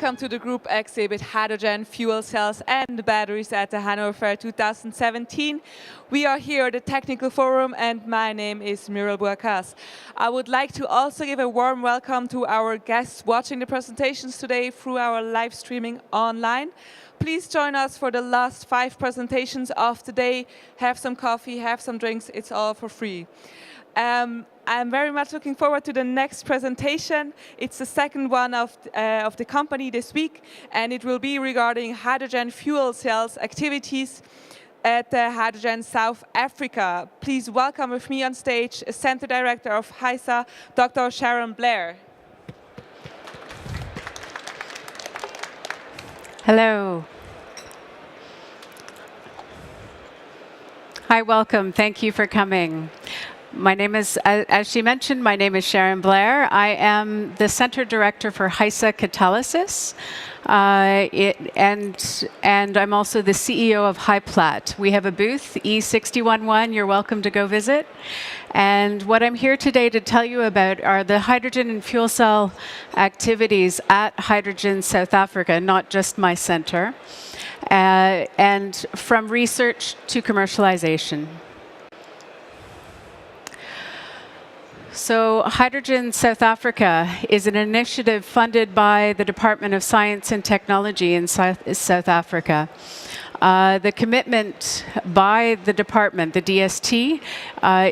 Welcome to the group exhibit Hydrogen, Fuel Cells and Batteries at the Hanover Fair 2017. We are here at the Technical Forum and my name is Muriel Burkas. I would like to also give a warm welcome to our guests watching the presentations today through our live streaming online. Please join us for the last 5 presentations of the day. Have some coffee, have some drinks, it's all for free. I'm very much looking forward to the next presentation. It's the second one of the company this week, and it will be regarding hydrogen fuel cells activities at Hydrogen South Africa. Please welcome with me on stage Center Director of HySA, Dr. Sharon Blair. Hello. Hi, welcome. Thank you for coming. My name is, as she mentioned, my name is Sharon Blair. I am the Center Director for HySA Catalysis, and I'm also the CEO of HyPlat. We have a booth, E611. You're welcome to go visit. And what I'm here today to tell you about are the hydrogen and fuel cell activities at Hydrogen South Africa, not just my center, and from research to commercialization. So Hydrogen South Africa is an initiative funded by the Department of Science and Technology in South Africa. The commitment by the department, the DST,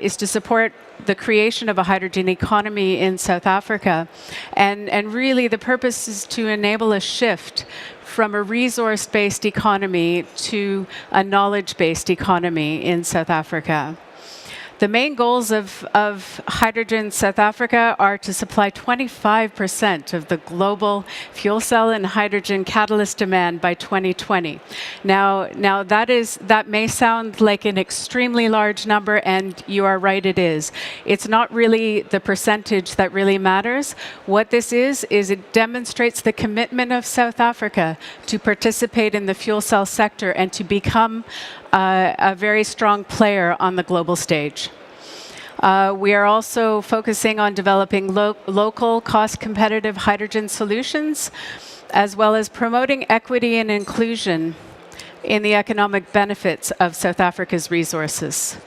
is to support the creation of a hydrogen economy in South Africa. And really the purpose is to enable a shift from a resource-based economy to a knowledge-based economy in South Africa. The main goals of Hydrogen South Africa are to supply 25% of the global fuel cell and hydrogen catalyst demand by 2020. Now that may sound like an extremely large number, and you are right, it is. It's not really the percentage that really matters. What this is it demonstrates the commitment of South Africa to participate in the fuel cell sector and to become a very strong player on the global stage. We are also focusing on developing local, cost-competitive hydrogen solutions, as well as promoting equity and inclusion in the economic benefits of South Africa's resources.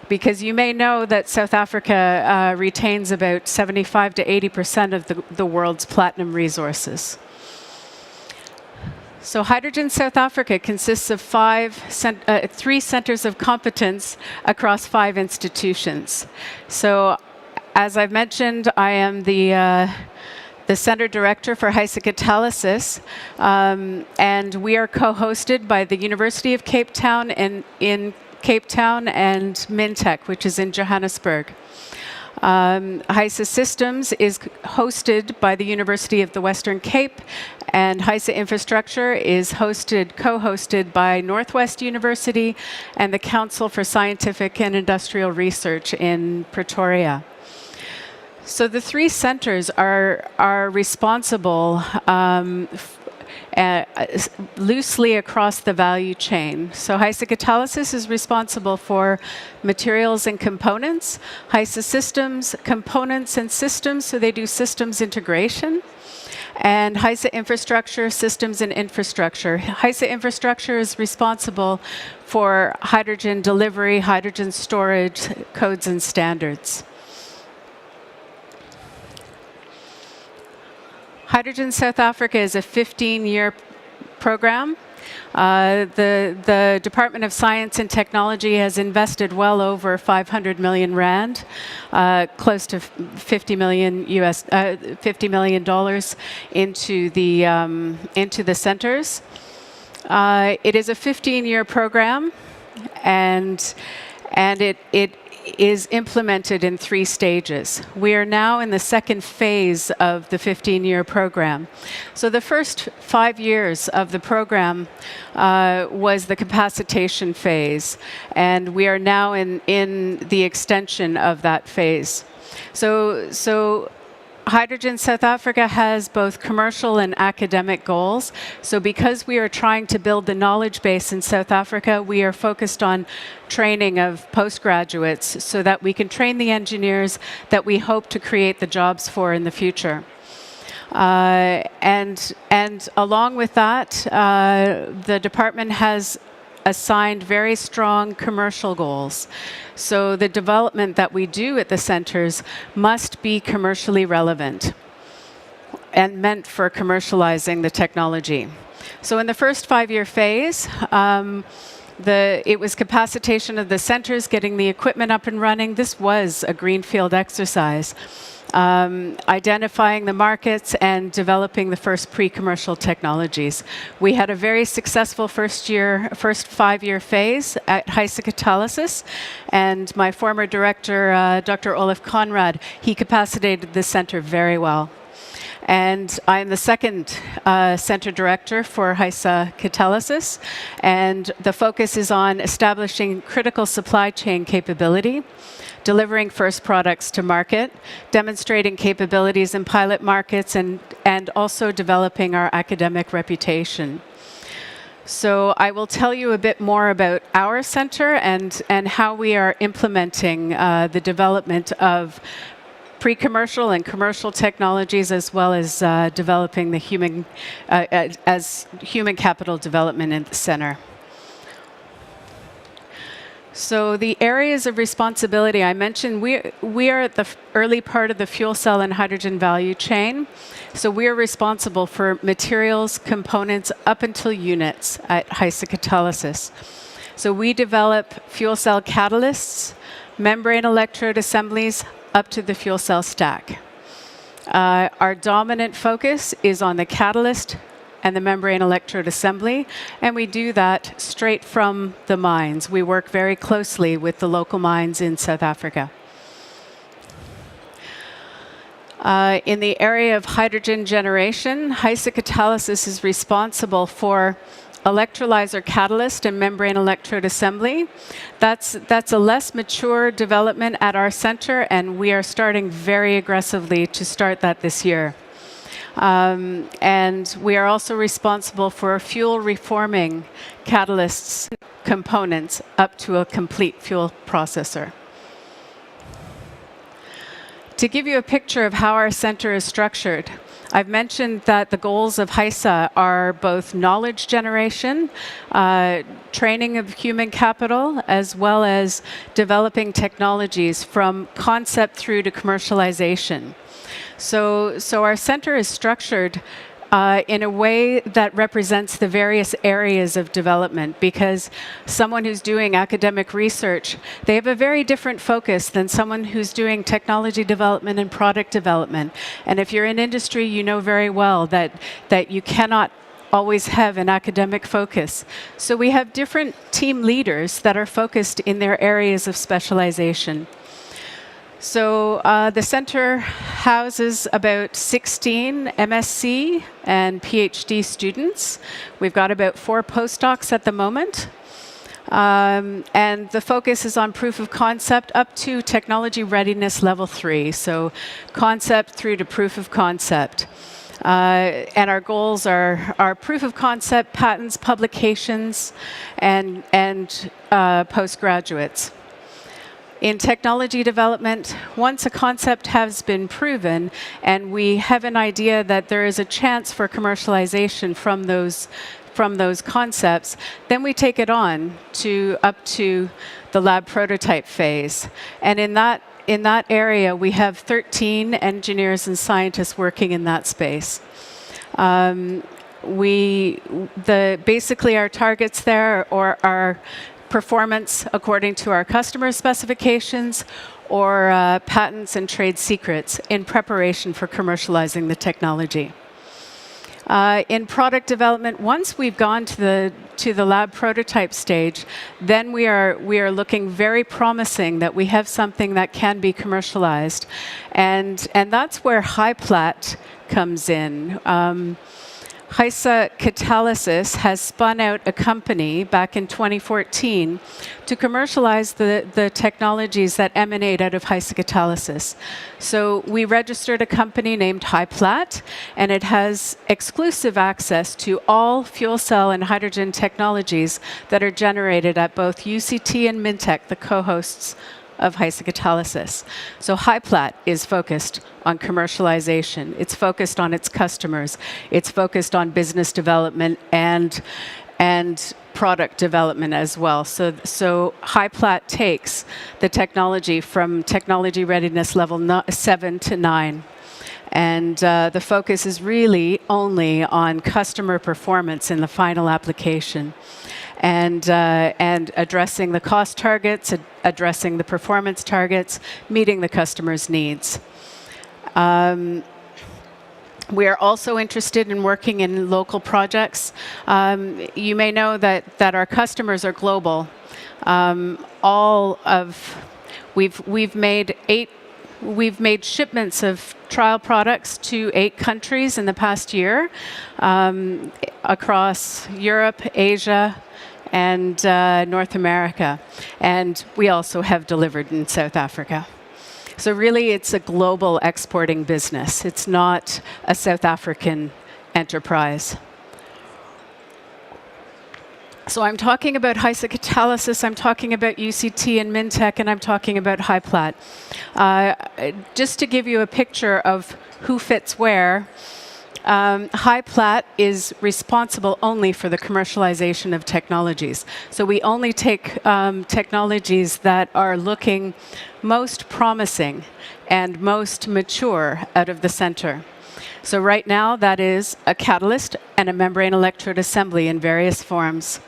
Because you may know that South Africa retains about 75 to 80% of the world's platinum resources. So Hydrogen South Africa consists of 3 centers of competence across 5 institutions. So as I've mentioned, I am the Center Director for HySA Catalysis, and we are co-hosted by the University of Cape Town and Mintech, which is in Johannesburg. HySA Systems is hosted by the University of the Western Cape, and HySA Infrastructure is co-hosted by Northwest University and the Council for Scientific and Industrial Research in Pretoria. So the 3 centers are responsible loosely across the value chain. So HySA Catalysis is responsible for materials and components. HySA Systems, components and systems, so they do systems integration. And HySA Infrastructure, systems and infrastructure. HySA Infrastructure is responsible for hydrogen delivery, hydrogen storage, codes and standards. Hydrogen South Africa is a 15-year program. The Department of Science and Technology has invested well over 500 million rand, close to $50 million into the centers. It is a 15-year program, and it is implemented in 3 stages. We are now in the second phase of the 15-year program. So the first 5 years of the program was the capacitation phase, and we are now in the extension of that phase. So Hydrogen South Africa has both commercial and academic goals. So because we are trying to build the knowledge base in South Africa, we are focused on training of postgraduates so that we can train the engineers that we hope to create the jobs for in the future. And along with that, the department has assigned very strong commercial goals. So the development that we do at the centers must be commercially relevant and meant for commercializing the technology. So in the first 5-year phase, it was capacitation of the centers, getting the equipment up and running. This was a greenfield exercise. Identifying the markets and developing the first pre-commercial technologies. We had a very successful first 5-year phase at HySA Catalysis, and my former director, Dr. Olaf Conrad, he capacitated the center very well. And I'm the second center director for HySA Catalysis, and the focus is on establishing critical supply chain capability, delivering first products to market, demonstrating capabilities in pilot markets, and also developing our academic reputation. So I will tell you a bit more about our center and how we are implementing the development of pre-commercial and commercial technologies, as well as developing the human capital development in the center. So the areas of responsibility, I mentioned we are at the early part of the fuel cell and hydrogen value chain. So we are responsible for materials, components, up until units at HySA Catalysis. So we develop fuel cell catalysts, membrane electrode assemblies, up to the fuel cell stack. Our dominant focus is on the catalyst and the membrane electrode assembly, and we do that straight from the mines. We work very closely with the local mines in South Africa. In the area of hydrogen generation, HySA Catalysis is responsible for electrolyzer catalyst and membrane electrode assembly. That's a less mature development at our center, and we are starting very aggressively to start that this year. And we are also responsible for fuel reforming catalysts components up to a complete fuel processor. To give you a picture of how our center is structured, I've mentioned that the goals of HySA are both knowledge generation, training of human capital, as well as developing technologies from concept through to commercialization. So our center is structured in a way that represents the various areas of development, because someone who's doing academic research, they have a very different focus than someone who's doing technology development and product development. And if you're in industry, you know very well that you cannot always have an academic focus. So we have different team leaders that are focused in their areas of specialization. So the center houses about 16 MSc and PhD students. We've got about 4 postdocs at the moment. And the focus is on proof of concept up to technology readiness level 3. So concept through to proof of concept. And our goals are proof of concept, patents, publications, and postgraduates. In technology development, once a concept has been proven and we have an idea that there is a chance for commercialization from those concepts, then we take it on up to the lab prototype phase. And in that area, we have 13 engineers and scientists working in that space. Basically our targets there are performance according to our customer specifications, or patents and trade secrets in preparation for commercializing the technology. In product development, once we've gone to the lab prototype stage, then we are looking very promising that we have something that can be commercialized, and that's where HyPlat comes in. HySA Catalysis has spun out a company back in 2014 to commercialize the technologies that emanate out of HySA Catalysis. So we registered a company named HyPlat, and it has exclusive access to all fuel cell and hydrogen technologies that are generated at both UCT and Mintec, the co-hosts of HySA Catalysis. So HyPlat is focused on commercialization. It's focused on its customers. It's focused on business development and product development as well. So HyPlat takes the technology from technology readiness level 7 to 9. And the focus is really only on customer performance in the final application, and addressing the cost targets, addressing the performance targets, meeting the customer's needs. We are also interested in working in local projects. You may know that our customers are global. We've made shipments of trial products to 8 countries in the past year, across Europe, Asia, and North America. And we also have delivered in South Africa. So really, it's a global exporting business. It's not a South African enterprise. So I'm talking about HySA Catalysis, I'm talking about UCT and Mintech, and I'm talking about HyPlat. Just to give you a picture of who fits where, HyPlat is responsible only for the commercialization of technologies. So we only take technologies that are looking most promising and most mature out of the center. So right now, that is a catalyst and a membrane electrode assembly in various forms.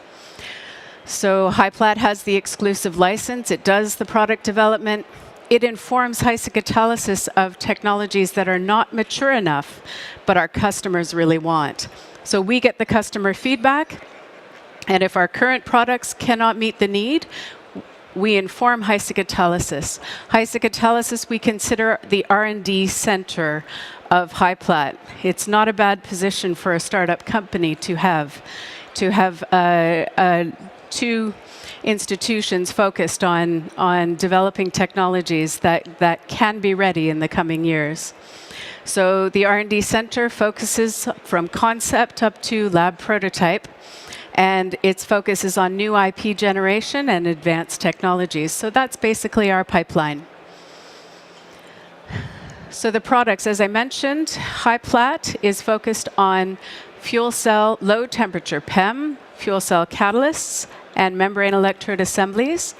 So HyPlat has the exclusive license. It does the product development. It informs HySA Catalysis of technologies that are not mature enough, but our customers really want. So we get the customer feedback, and if our current products cannot meet the need, we inform HySA Catalysis. HySA Catalysis we consider the R&D center of HyPlat. It's not a bad position for a startup company to have two institutions focused on developing technologies that can be ready in the coming years. So the R&D center focuses from concept up to lab prototype, and its focus is on new IP generation and advanced technologies. So that's basically our pipeline. So the products, as I mentioned, HyPlat is focused on fuel cell low temperature PEM, fuel cell catalysts, and membrane electrode assemblies.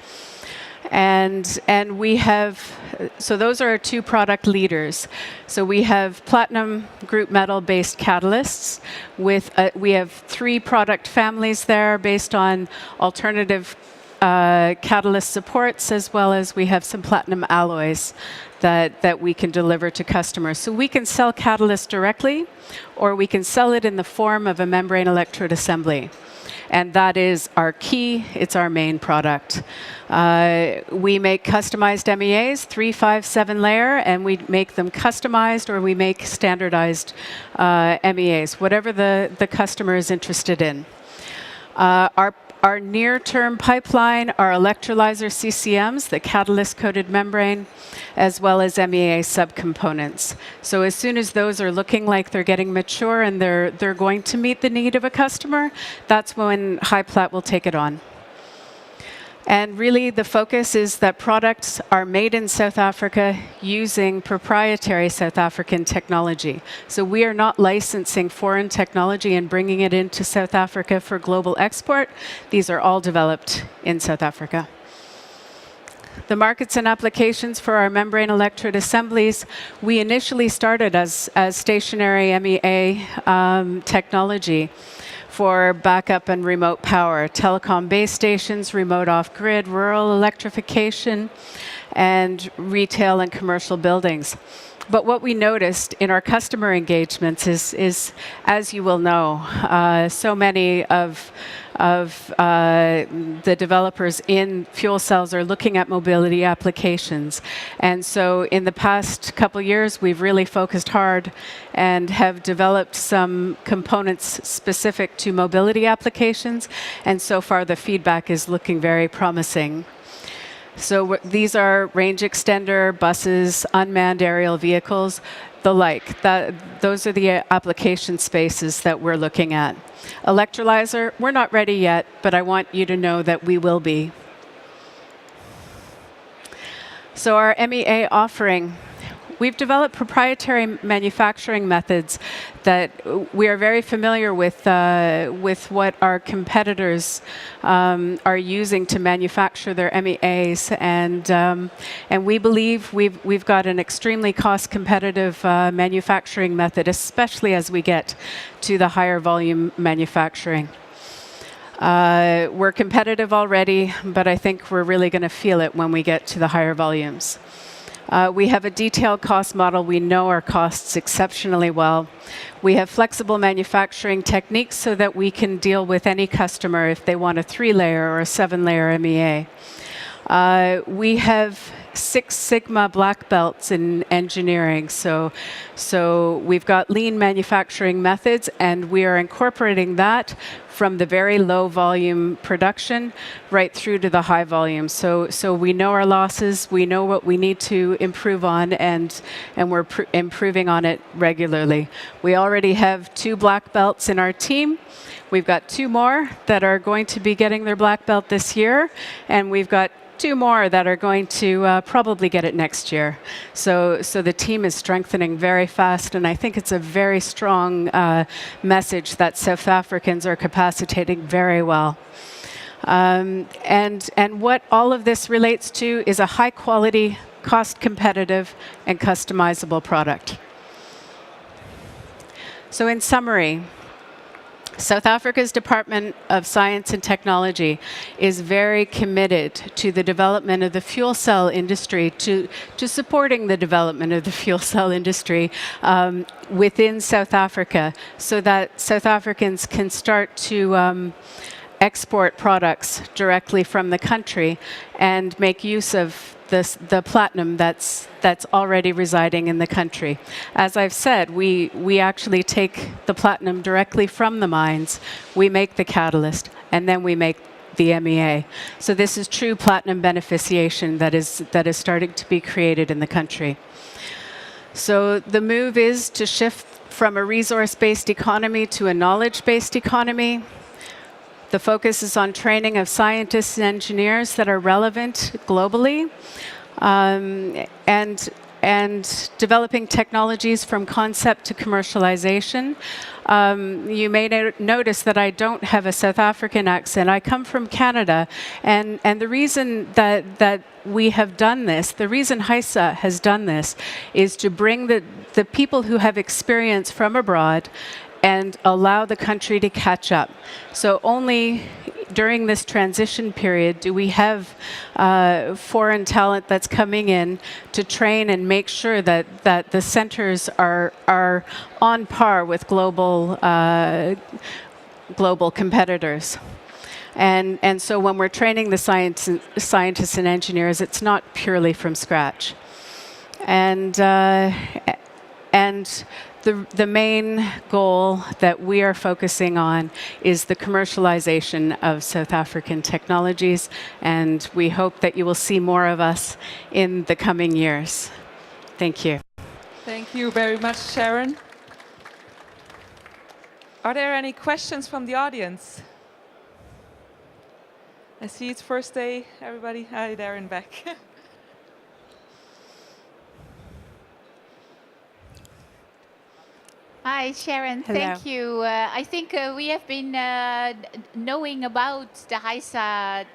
And we have, so those are our 2 product leaders. So we have platinum group metal based catalysts with, we have 3 product families there based on alternative catalyst supports, as well as we have some platinum alloys that we can deliver to customers. So we can sell catalyst directly, or we can sell it in the form of a membrane electrode assembly. And that is our key, it's our main product. We make customized MEAs, 3, 5, 7 layer, and we make them customized, or we make standardized MEAs, whatever the customer is interested in. Our near-term pipeline are electrolyzer CCMs, the catalyst-coated membrane, as well as MEA subcomponents. So as soon as those are looking like they're getting mature and they're going to meet the need of a customer, that's when HyPlat will take it on. And really, the focus is that products are made in South Africa using proprietary South African technology. So we are not licensing foreign technology and bringing it into South Africa for global export. These are all developed in South Africa. The markets and applications for our membrane electrode assemblies, we initially started as stationary MEA technology for backup and remote power, telecom base stations, remote off-grid, rural electrification, and retail and commercial buildings. But what we noticed in our customer engagements is as you will know, so many of the developers in fuel cells are looking at mobility applications. And so in the past couple years, we've really focused hard and have developed some components specific to mobility applications. And so far, the feedback is looking very promising. So these are range extender, buses, unmanned aerial vehicles, the like. Those are the application spaces that we're looking at. Electrolyzer, we're not ready yet, but I want you to know that we will be. So our MEA offering, we've developed proprietary manufacturing methods that we are very familiar with what our competitors are using to manufacture their MEAs, and we believe we've got an extremely cost-competitive manufacturing method, especially as we get to the higher volume manufacturing. We're competitive already, but I think we're really going to feel it when we get to the higher volumes. We have a detailed cost model. We know our costs exceptionally well. We have flexible manufacturing techniques so that we can deal with any customer if they want a 3-layer or a 7-layer MEA. We have 6 Sigma black belts in engineering, so we've got lean manufacturing methods, and we are incorporating that from the very low volume production right through to the high volume. So we know our losses, we know what we need to improve on, and we're improving on it regularly. We already have 2 black belts in our team. We've got 2 more that are going to be getting their black belt this year, and we've got 2 more that are going to probably get it next year. So the team is strengthening very fast, and I think it's a very strong message that South Africans are capacitating very well. And what all of this relates to is a high quality, cost competitive, and customizable product. So in summary, South Africa's Department of Science and Technology is very committed to the development of the fuel cell industry, to supporting the development of the fuel cell industry within South Africa, so that South Africans can start to export products directly from the country and make use of the platinum that's already residing in the country. As I've said, we actually take the platinum directly from the mines, we make the catalyst, and then we make the MEA. So this is true platinum beneficiation that is starting to be created in the country. So the move is to shift from a resource-based economy to a knowledge-based economy. The focus is on training of scientists and engineers that are relevant globally, and developing technologies from concept to commercialization. You may notice that I don't have a South African accent. I come from Canada, and the reason that we have done this, the reason HySA has done this, is to bring the people who have experience from abroad and allow the country to catch up. So only during this transition period do we have foreign talent that's coming in to train and make sure that the centers are on par with global competitors. And so when we're training the scientists and engineers, it's not purely from scratch. And the main goal that we are focusing on is the commercialization of South African technologies, and we hope that you will see more of us in the coming years. Thank you. Thank you very much, Sharon. Are there any questions from the audience? I see it's first day, everybody. Hi there in back. Hi, Sharon. Hello. Thank you. I think we have been knowing about the HySA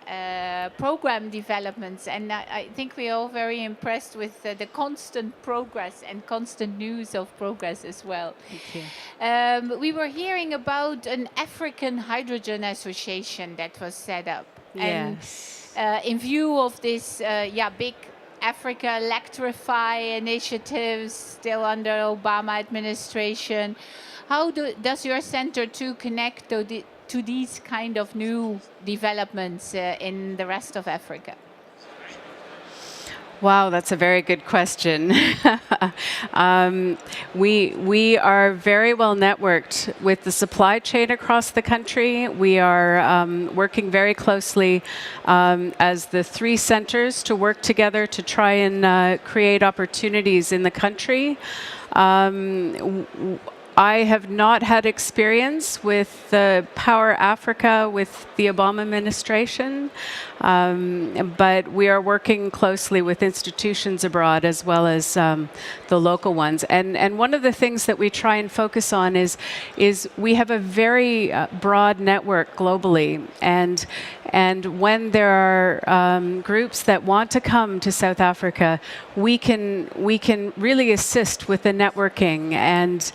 program developments, and I think we are all very impressed with the constant progress and constant news of progress as well. Thank you. We were hearing about an African Hydrogen Association that was set up. Yes. And in view of this big Africa Electrify initiatives still under Obama administration, how does your center connect to these kind of new developments in the rest of Africa? Wow, that's a very good question. We are very well networked with the supply chain across the country. We are working very closely as the 3 centers to work together to try and create opportunities in the country. I have not had experience with the Power Africa with the Obama administration, but we are working closely with institutions abroad as well as the local ones. And one of the things that we try and focus on is we have a very broad network globally, and when there are groups that want to come to South Africa, we can really assist with the networking and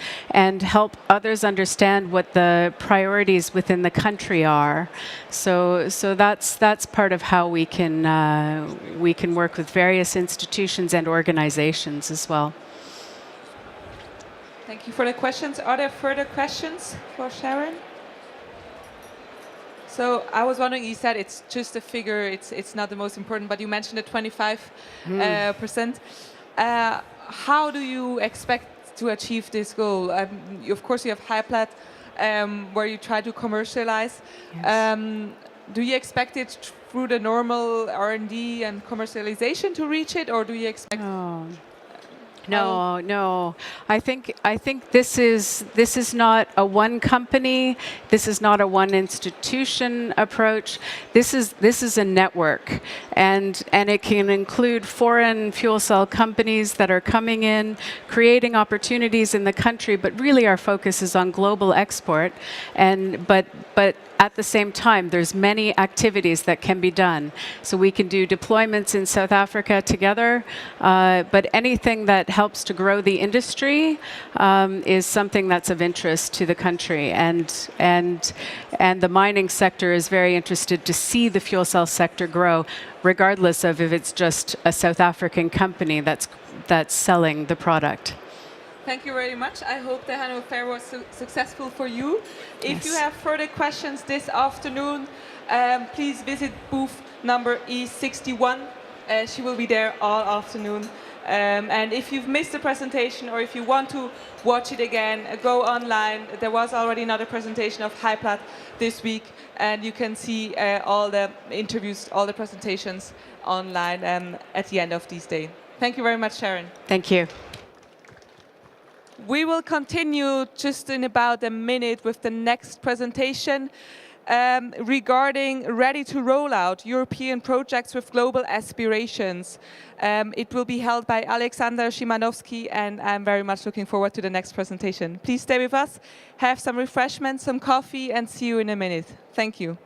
help others understand what the priorities within the country are. So that's part of how we can work with various institutions and organizations as well. Thank you for the questions. Are there further questions for Sharon? So I was wondering, you said it's just a figure, it's not the most important, but you mentioned the 25%. How do you expect to achieve this goal? Of course, you have HyPlat, where you try to commercialize. Yes. Do you expect it through the normal R&D and commercialization to reach it, or do you expect? No. I think this is not a one company. This is not a one institution approach. This is a network, and it can include foreign fuel cell companies that are coming in, creating opportunities in the country. But really, our focus is on global export. But at the same time, there's many activities that can be done. So we can do deployments in South Africa together, but anything that helps to grow the industry is something that's of interest to the country. And the mining sector is very interested to see the fuel cell sector grow, regardless of if it's just a South African company that's selling the product. Thank you very much. I hope the Hanover Fair was successful for you. If you have further questions this afternoon, please visit booth number E61. She will be there all afternoon. And if you've missed the presentation, or if you want to watch it again, go online. There was already another presentation of HyPlat this week, and you can see all the interviews, all the presentations online at the end of this day. Thank you very much, Sharon. Thank you. We will continue just in about a minute with the next presentation regarding ready to roll out European projects with global aspirations. It will be held by Alexander Szymanowski, and I'm very much looking forward to the next presentation. Please stay with us, have some refreshments, some coffee, and see you in a minute. Thank you.